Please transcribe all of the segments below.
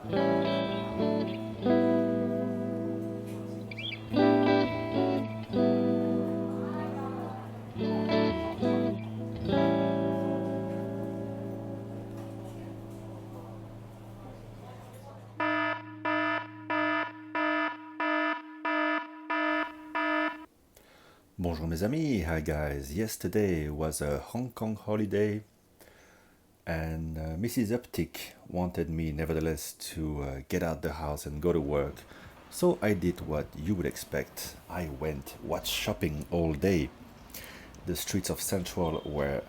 Bonjour mes amis, hi guys. Yesterday was a Hong Kong holiday and Mrs. Uptick wanted me nevertheless to get out the house and go to work. So I did what you would expect. I went watch shopping all day. The streets of Central were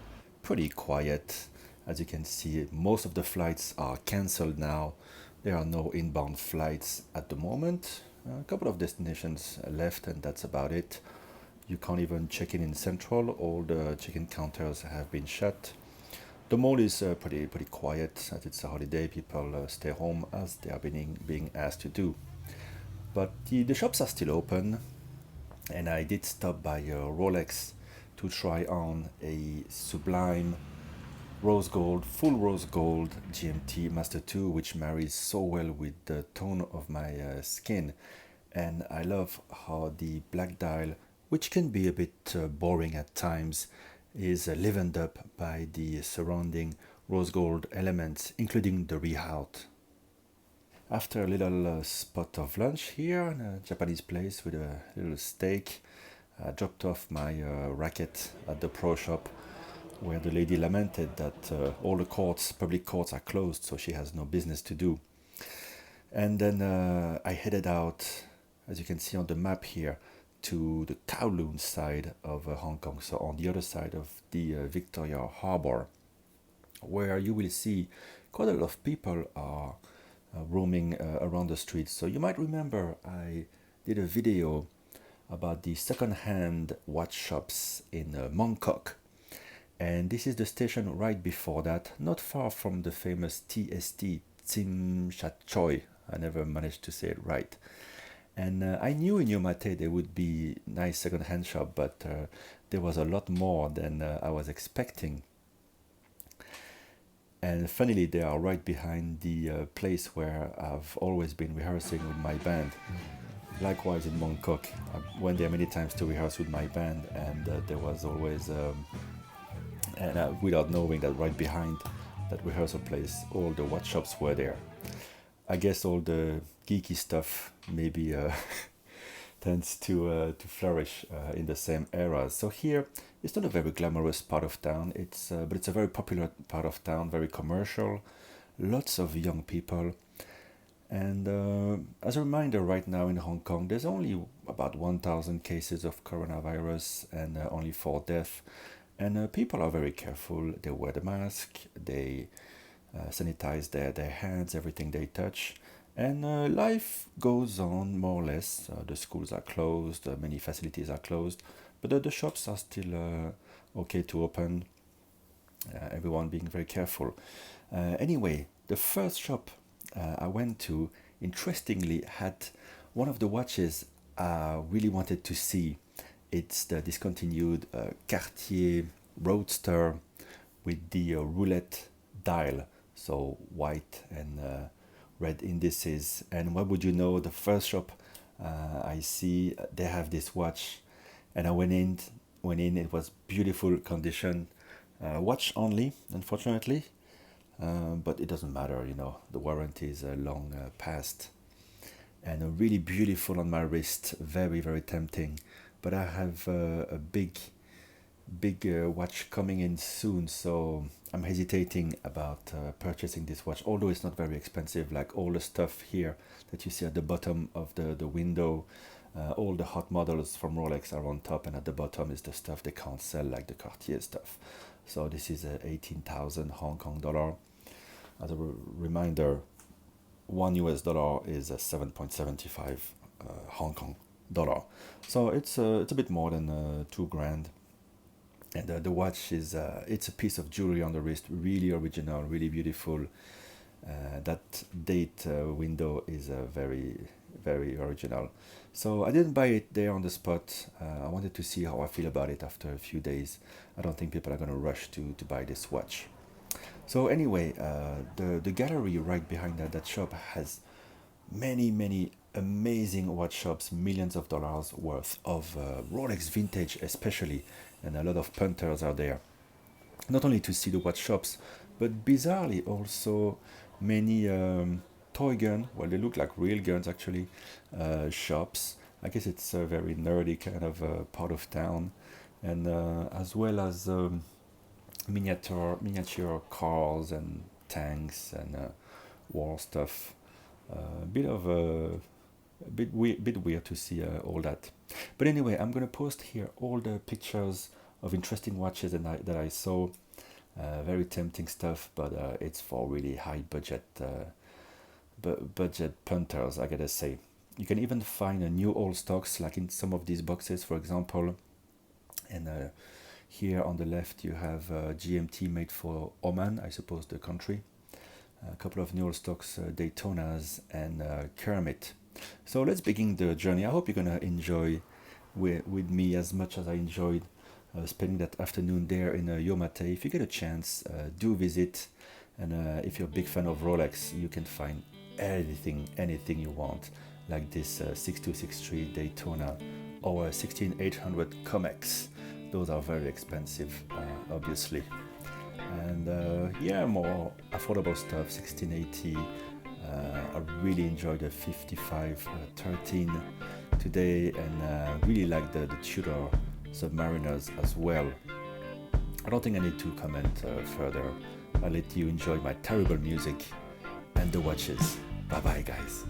pretty quiet. As you can see, most of the flights are cancelled now. There are no inbound flights at the moment. A couple of destinations left, and that's about it. You can't even check in Central. All the check-in counters have been shut. The mall is pretty quiet as it's a holiday. People stay home as they are being asked to do. But the shops are still open, and I did stop by Rolex to try on a sublime full rose gold GMT Master 2, which marries so well with the tone of my skin. And I love how the black dial, which can be a bit boring at times, is livened up by the surrounding rose gold elements, including the rehaut. After a little spot of lunch here in a Japanese place with a little steak, I dropped off my racket at the pro shop where the lady lamented that all the public courts are closed, so she has no business to do. And then I headed out, as you can see on the map here, to the Kowloon side of Hong Kong, so on the other side of the Victoria Harbour, where you will see quite a lot of people are roaming around the streets. So you might remember I did a video about the second-hand watch shops in Mong Kok, and this is the station right before that, not far from the famous TST, Tsim Shat Choi. I never managed to say it right. And I knew in Yomate there would be nice second-hand shop, but there was a lot more than I was expecting. And funnily, they are right behind the place where I've always been rehearsing with my band. Likewise in Mong Kok, I went there many times to rehearse with my band, and there was always, without knowing that right behind that rehearsal place, all the watch shops were there. I guess all the geeky stuff maybe tends to flourish in the same era. So here, it's not a very glamorous part of town. But it's a very popular part of town, very commercial, lots of young people. And as a reminder, right now in Hong Kong, there's only about 1,000 cases of coronavirus and only 4 deaths. And people are very careful. They wear the mask, they sanitize their hands, everything they touch. And life goes on more or less. The schools are closed, many facilities are closed, but the shops are still okay to open. Everyone being very careful. Anyway, the first shop I went to, interestingly, had one of the watches I really wanted to see. It's the discontinued Cartier Roadster with the roulette dial, so white and red indices. And what would you know, the first shop I see, they have this watch, and I went in, it was beautiful condition, watch only, unfortunately, but it doesn't matter, the warranty is long past, and really beautiful on my wrist, very very tempting. But I have a big watch coming in soon, so I'm hesitating about purchasing this watch, although it's not very expensive, like all the stuff here that you see at the bottom of the window. All the hot models from Rolex are on top, and at the bottom is the stuff they can't sell, like the Cartier stuff. So this is 18,000 Hong Kong dollar. As a reminder, $1 is 7.75 Hong Kong dollar. So it's a bit more than 2 grand. And the watch is it's a piece of jewelry on the wrist, really original, really beautiful. That date window is very very original. So I didn't buy it there on the spot. I wanted to see how I feel about it after a few days. I don't think people are going to rush to buy this watch. So anyway, the gallery right behind that shop has many amazing watch shops, millions of dollars worth of Rolex vintage especially, and a lot of punters are there. Not only to see the watch shops, but bizarrely also many toy gun, well they look like real guns actually, shops. I guess it's a very nerdy kind of part of town, and as well as miniature cars and tanks and war stuff. A bit of a bit weird to see all that. But anyway, I'm gonna post here all the pictures of interesting watches that I saw. Very tempting stuff, but it's for really high budget budget punters, I gotta say. You can even find a new old stocks, like in some of these boxes, for example. And here on the left, you have GMT made for Oman, I suppose the country. A couple of new old stocks, Daytonas and Kermit. So let's begin the journey. I hope you're gonna enjoy with me as much as I enjoyed spending that afternoon there in Yomate. If you get a chance, do visit. And if you're a big fan of Rolex, you can find anything you want, like this 6263 Daytona or a 16800 Comex. Those are very expensive, obviously. And yeah, more affordable stuff, 1680. I really enjoyed the 5513 today, and really like the Tudor Submariners as well. I don't think I need to comment further. I'll let you enjoy my terrible music and the watches. Bye bye, guys.